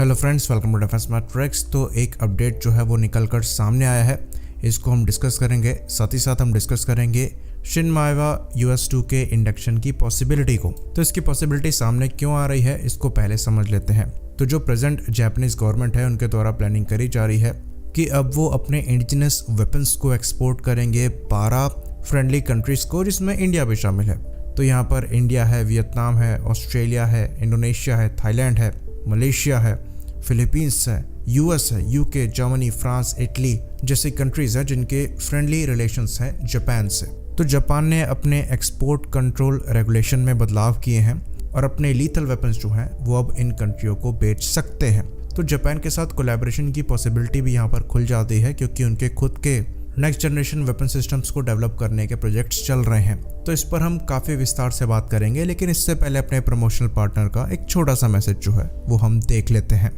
Hello friends, welcome to defence matrix. तो एक update जो है वो निकल कर सामने आया है, इसको हम डिस्कस करेंगे। साथ ही साथ हम डिस्कस करेंगे शिन माएवा US2 के इंडक्शन की पॉसिबिलिटी को। तो इसकी पॉसिबिलिटी सामने क्यों आ रही है, इसको पहले समझ लेते हैं। तो जो प्रेजेंट जापानीज गवर्नमेंट है, उनके द्वारा प्लानिंग करी जा रही है कि अब वो अपने इंडिजिनस वेपन्स को एक्सपोर्ट करेंगे 12 फ्रेंडली कंट्रीज को, जिसमें इंडिया भी शामिल है। तो यहाँ पर इंडिया है, वियतनाम है, ऑस्ट्रेलिया है, इंडोनेशिया है, थाईलैंड है, मलेशिया है, फिलीपींस है, US है, UK, जर्मनी, फ्रांस, इटली जैसी कंट्रीज हैं जिनके फ्रेंडली रिलेशंस हैं जापान से। तो जापान ने अपने एक्सपोर्ट कंट्रोल रेगुलेशन में बदलाव किए हैं और अपने लीथल वेपन्स जो हैं वो अब इन कंट्रियों को बेच सकते हैं। तो जापान के साथ कोलैबोरेशन की पॉसिबिलिटी भी यहाँ पर खुल जाती है, क्योंकि उनके खुद के नेक्स्ट जनरेशन वेपन सिस्टम्स को डेवलप करने के प्रोजेक्ट्स चल रहे हैं। तो इस पर हम काफ़ी विस्तार से बात करेंगे, लेकिन इससे पहले अपने प्रमोशनल पार्टनर का एक छोटा सा मैसेज जो है वो हम देख लेते हैं।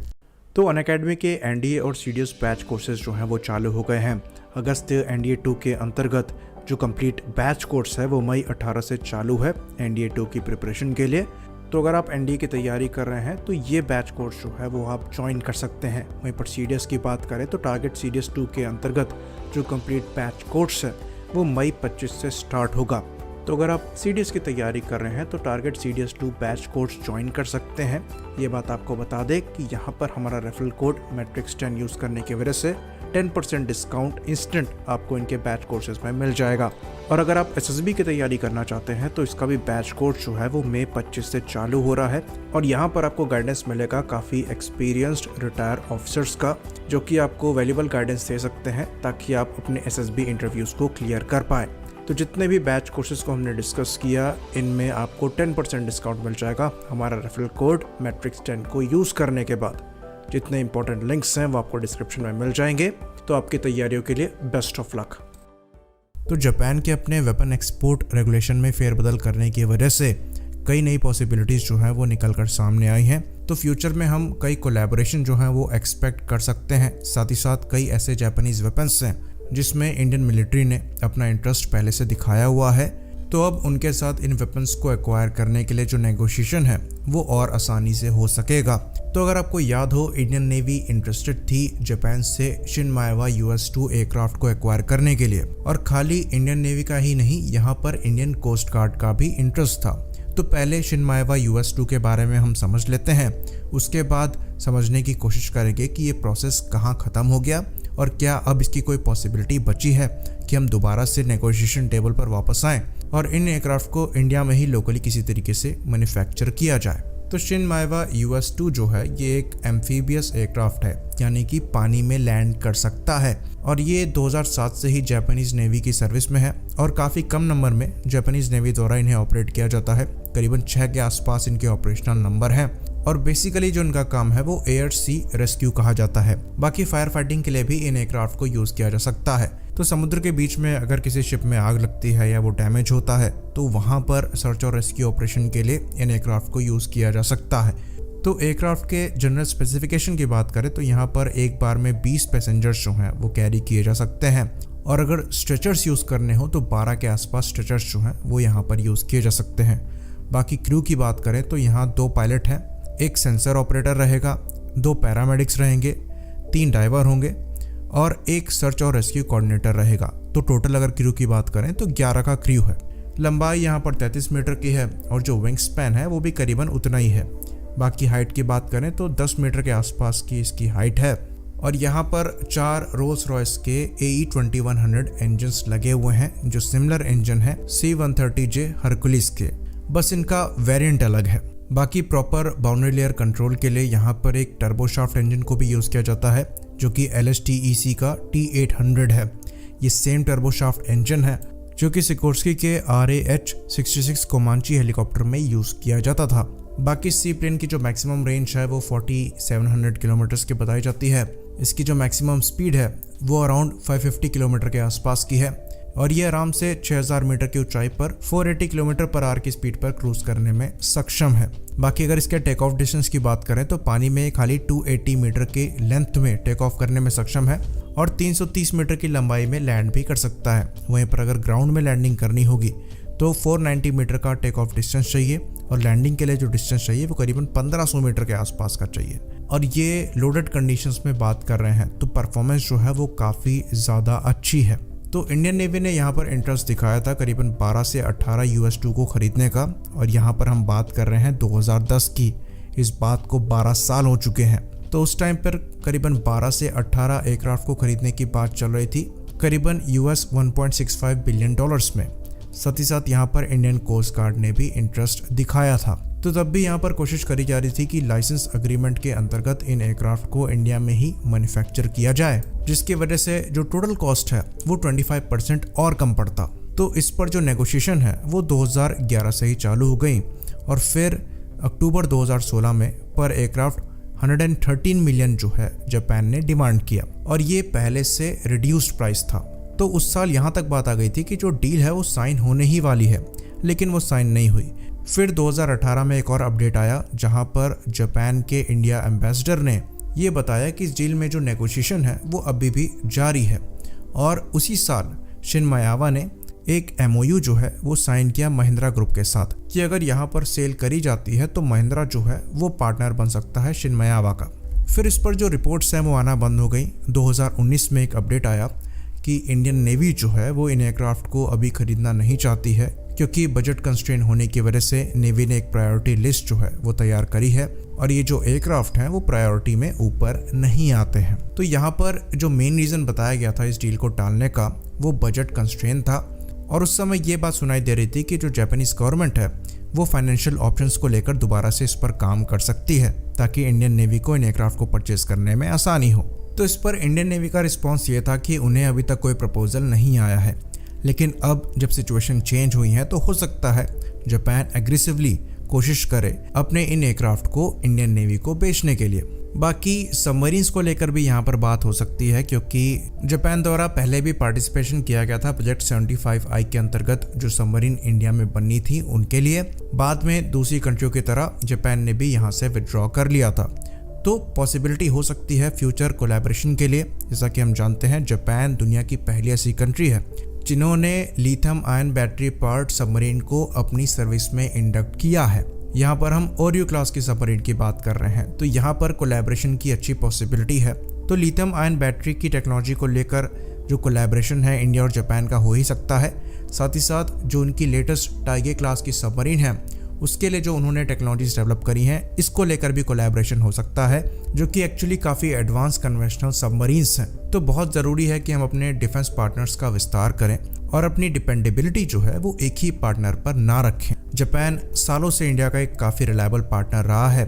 तो अनअकैडमी के NDA और CDS बैच कोर्सेज जो हैं वो चालू हो गए हैं। अगस्त NDA 2 के अंतर्गत जो कंप्लीट बैच कोर्स है वो मई 18 से चालू है NDA 2 की प्रिपरेशन के लिए। तो अगर आप NDA की तैयारी कर रहे हैं तो ये बैच कोर्स जो है वो आप ज्वाइन कर सकते हैं। वहीं पर CDS की बात करें तो टारगेट CDS 2 के अंतर्गत जो कंप्लीट बैच कोर्स है वो मई 25 से स्टार्ट होगा। तो अगर आप CDS की तैयारी कर रहे हैं तो target CDS 2 batch course join कर सकते हैं। ये बात आपको बता दें कि यहाँ पर हमारा रेफरल कोड मैट्रिक्स10 यूज़ करने की वजह से 10% डिस्काउंट इंस्टेंट आपको इनके बैच कोर्सेज में मिल जाएगा। और अगर आप SSB की तैयारी करना चाहते हैं तो इसका भी बैच कोर्स जो है वो मई 25 से चालू हो रहा है। और यहाँ पर आपको गाइडेंस मिलेगा काफ़ी एक्सपीरियंस्ड रिटायर ऑफिसर्स का, जो कि आपको वैल्यूबल गाइडेंस दे सकते हैं ताकि आप अपने SSB इंटरव्यूज़ को क्लियर कर पाएँ। तो जितने भी बैच कोर्सेज को हमने डिस्कस किया, इनमें आपको 10% डिस्काउंट मिल जाएगा हमारा रेफरल कोड मैट्रिक्स10 को यूज़ करने के बाद। जितने इंपॉर्टेंट लिंक्स हैं वो आपको डिस्क्रिप्शन में मिल जाएंगे। तो आपकी तैयारियों के लिए बेस्ट ऑफ लक। तो जापान के अपने वेपन एक्सपोर्ट रेगुलेशन में फेरबदल करने की वजह से कई नई पॉसिबिलिटीज़ जो हैं वो निकल कर सामने आई हैं। तो फ्यूचर में हम कई कोलैबोरेशन जो हैं वो एक्सपेक्ट कर सकते हैं। साथ ही साथ कई ऐसे जापानीज़ वेपन्स हैं जिसमें इंडियन मिलिट्री ने अपना इंटरेस्ट पहले से दिखाया हुआ है। तो अब उनके साथ इन वेपन्स को एक्वायर करने के लिए जो नेगोशिएशन है वो और आसानी से हो सकेगा। तो अगर आपको याद हो, इंडियन नेवी इंटरेस्टेड थी जापान से शिन माएवा US2 एयरक्राफ्ट को एक्वायर करने के लिए। और खाली इंडियन नेवी का ही नहीं, यहाँ पर इंडियन कोस्ट गार्ड का भी इंटरेस्ट था। तो पहले शिन माएवा US2 के बारे में हम समझ लेते हैं, उसके बाद समझने की कोशिश करेंगे कि ये प्रोसेस कहाँ ख़त्म हो गया और क्या अब इसकी कोई पॉसिबिलिटी बची है कि हम दोबारा से नेगोशिएशन टेबल पर वापस आएँ और इन एयरक्राफ्ट को इंडिया में ही लोकली किसी तरीके से मैन्युफैक्चर किया जाए। तो शिन माएवा US2 जो है ये एक एम्फीबियस एयरक्राफ्ट है, यानी कि पानी में लैंड कर सकता है। और ये 2007 से ही जापानीज नेवी की सर्विस में है और काफ़ी कम नंबर में जापानीज नेवी द्वारा इन्हें ऑपरेट किया जाता है। करीबन 6 के आसपास इनके ऑपरेशनल नंबर हैं और बेसिकली जो इनका काम है वो एयर सी रेस्क्यू कहा जाता है। बाकी फायर फाइटिंग के लिए भी इन एयरक्राफ्ट को यूज़ किया जा सकता है। तो समुद्र के बीच में अगर किसी शिप में आग लगती है या वो डैमेज होता है तो वहाँ पर सर्च और रेस्क्यू ऑपरेशन के लिए इन एयरक्राफ्ट को यूज़ किया जा सकता है। तो एयरक्राफ्ट के जनरल स्पेसिफिकेशन की बात करें तो यहाँ पर एक बार में 20 पैसेंजर्स जो हैं वो कैरी किए जा सकते हैं। और अगर स्ट्रेचर्स यूज़ करने हो तो 12 के आसपास स्ट्रेचर्स जो हैं वो यहाँ पर यूज़ किए जा सकते हैं। बाकी क्रू की बात करें तो यहाँ 2 पायलट हैं, एक सेंसर ऑपरेटर रहेगा, 2 पैरामेडिक्स रहेंगे, 3 डाइवर होंगे और एक सर्च और रेस्क्यू कोऑर्डिनेटर रहेगा। तो टोटल अगर क्रू की बात करें तो 11 का क्रू है। लंबाई यहाँ पर 33 मीटर की है और जो विंग स्पैन है वो भी करीबन उतना ही है। बाकी हाइट की बात करें तो 10 मीटर के आसपास की इसकी हाइट है। और यहाँ पर 4 रोल्स रॉयस के AE2100 इंजन्स लगे हुए हैं, जो सिमिलर इंजन है C-130J हरकुलिस के, बस इनका वेरिएंट अलग है। बाकी प्रॉपर बाउंड्री लेयर कंट्रोल के लिए यहाँ पर एक टर्बोशाफ्ट इंजन को भी यूज़ किया जाता है, जो कि LSTEC का T800 है। ये सेम टर्बोशाफ्ट इंजन है जो कि सिकोर्स्की के RAH-66 कोमांची हेलीकॉप्टर में यूज़ किया जाता था। बाकी सी प्लेन की जो मैक्सिमम रेंज है वो 4700 किलोमीटर्स की बताई जाती है। इसकी जो मैक्सिमम स्पीड है वो अराउंड 550 किलोमीटर के आसपास की है और ये आराम से 6000 मीटर की ऊंचाई पर 480 किलोमीटर पर आवर की स्पीड पर क्रूज करने में सक्षम है। बाकी अगर इसके टेक ऑफ डिस्टेंस की बात करें तो पानी में खाली 280 मीटर के लेंथ में टेक ऑफ करने में सक्षम है और 330 मीटर की लंबाई में लैंड भी कर सकता है। वहीं पर अगर ग्राउंड में लैंडिंग करनी होगी तो 490 मीटर का टेक ऑफ डिस्टेंस चाहिए और लैंडिंग के लिए जो डिस्टेंस चाहिए वो करीबन 1500 मीटर के आसपास का चाहिए। और ये लोडेड कंडीशंस में बात कर रहे हैं तो परफॉर्मेंस जो है वो काफ़ी ज़्यादा अच्छी है। तो इंडियन नेवी ने यहाँ पर इंटरेस्ट दिखाया था करीबन 12 से 18 US-2 को खरीदने का, और यहाँ पर हम बात कर रहे हैं 2010 की। इस बात को 12 साल हो चुके हैं। तो उस टाइम पर करीबन 12 से 18 एयरक्राफ्ट को खरीदने की बात चल रही थी करीबन $1.65 बिलियन में। साथ ही साथ यहाँ पर इंडियन कोस्ट गार्ड ने भी इंटरेस्ट दिखाया था। तो तब भी यहाँ पर कोशिश करी जा रही थी कि लाइसेंस अग्रीमेंट के अंतर्गत इन एयरक्राफ्ट को इंडिया में ही मैन्युफैक्चर किया जाए, जिसकी वजह से जो टोटल कॉस्ट है वो 25% और कम पड़ता। तो इस पर जो नेगोशिएशन है वो 2011 से ही चालू हो गई, और फिर अक्टूबर 2016 में पर एयरक्राफ्ट 113 मिलियन जो है जापान ने डिमांड किया, और ये पहले से रिड्यूस्ड प्राइस था। तो उस साल यहाँ तक बात आ गई थी कि जो डील है वो साइन होने ही वाली है, लेकिन वो साइन नहीं हुई। फिर 2018 में एक और अपडेट आया जहाँ पर जापान के इंडिया एम्बेसडर ने ये बताया कि इस डील में जो नेगोशिएशन है वो अभी भी जारी है, और उसी साल शिन मायावा ने एक MOU जो है वो साइन किया महिंद्रा ग्रुप के साथ कि अगर यहाँ पर सेल करी जाती है तो महिंद्रा जो है वो पार्टनर बन सकता है शिन मायावा का। फिर इस पर जो रिपोर्ट्स हैं वो आना बंद हो गई। 2019 में एक अपडेट आया कि इंडियन नेवी जो है वो इन एयरक्राफ्ट को अभी खरीदना नहीं चाहती है, क्योंकि बजट कंस्ट्रेन होने की वजह से नेवी ने एक प्रायोरिटी लिस्ट जो है वो तैयार करी है, और ये जो एयरक्राफ्ट हैं वो प्रायोरिटी में ऊपर नहीं आते हैं। तो यहाँ पर जो मेन रीज़न बताया गया था इस डील को टालने का वो बजट कंस्ट्रेन था, और उस समय ये बात सुनाई दे रही थी कि जो जापानीज गवर्नमेंट है वो फाइनेंशियल ऑप्शंस को लेकर दोबारा से इस पर काम कर सकती है, ताकि इंडियन नेवी को इन एयरक्राफ्ट को परचेज करने में आसानी हो। तो इस पर इंडियन नेवी का रिस्पॉन्स ये था कि उन्हें अभी तक कोई प्रपोजल नहीं आया है, लेकिन अब जब सिचुएशन चेंज हुई है तो हो सकता है जापान एग्रेसिवली कोशिश करे अपने इन एयरक्राफ्ट को इंडियन नेवी को बेचने के लिए। बाकी सबमरीन्स को लेकर भी यहाँ पर बात हो सकती है, क्योंकि जापान द्वारा पहले भी पार्टिसिपेशन किया गया था प्रोजेक्ट 75I के अंतर्गत जो सबमरीन इंडिया में बननी थी उनके लिए। बाद में दूसरी कंट्रियों की तरह जापान ने भी यहाँ से विड्रॉ कर लिया था। तो पॉसिबिलिटी हो सकती है फ्यूचर कोलैबोरेशन के लिए। जैसा कि हम जानते हैं जापान दुनिया की पहली ऐसी कंट्री है जिन्होंने lithium ion battery powered submarine को अपनी सर्विस में इंडक्ट किया है। यहाँ पर हम ओरियो क्लास की सबमरीन की बात कर रहे हैं, तो यहाँ पर कोलैबोरेशन की अच्छी पॉसिबिलिटी है। तो लिथियम आयन बैटरी की टेक्नोलॉजी को लेकर जो कोलैबोरेशन है इंडिया और जापान का हो ही सकता है। साथ ही साथ जो उनकी लेटेस्ट टाइगर क्लास की सबमरीन है उसके लिए जो उन्होंने टेक्नोलॉजीज डेवलप करी हैं इसको लेकर भी कोलैबोरेशन हो सकता है, जो कि एक्चुअली काफ़ी एडवांस कन्वेंशनल सबमरीन्स हैं। तो बहुत ज़रूरी है कि हम अपने डिफेंस पार्टनर्स का विस्तार करें और अपनी डिपेंडेबिलिटी जो है वो एक ही पार्टनर पर ना रखें। जापान सालों से इंडिया का एक काफ़ी रिलायबल पार्टनर रहा है।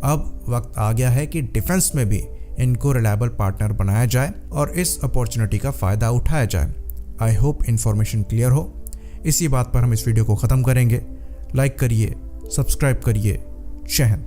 अब वक्त आ गया है कि डिफेंस में भी इनको रिलायबल पार्टनर बनाया जाए और इस अपॉर्चुनिटी का फ़ायदा उठाया जाए। आई होप इन्फॉर्मेशन क्लियर हो। इसी बात पर हम इस वीडियो को ख़त्म करेंगे। लाइक करिए, सब्सक्राइब करिए। जय हिंद।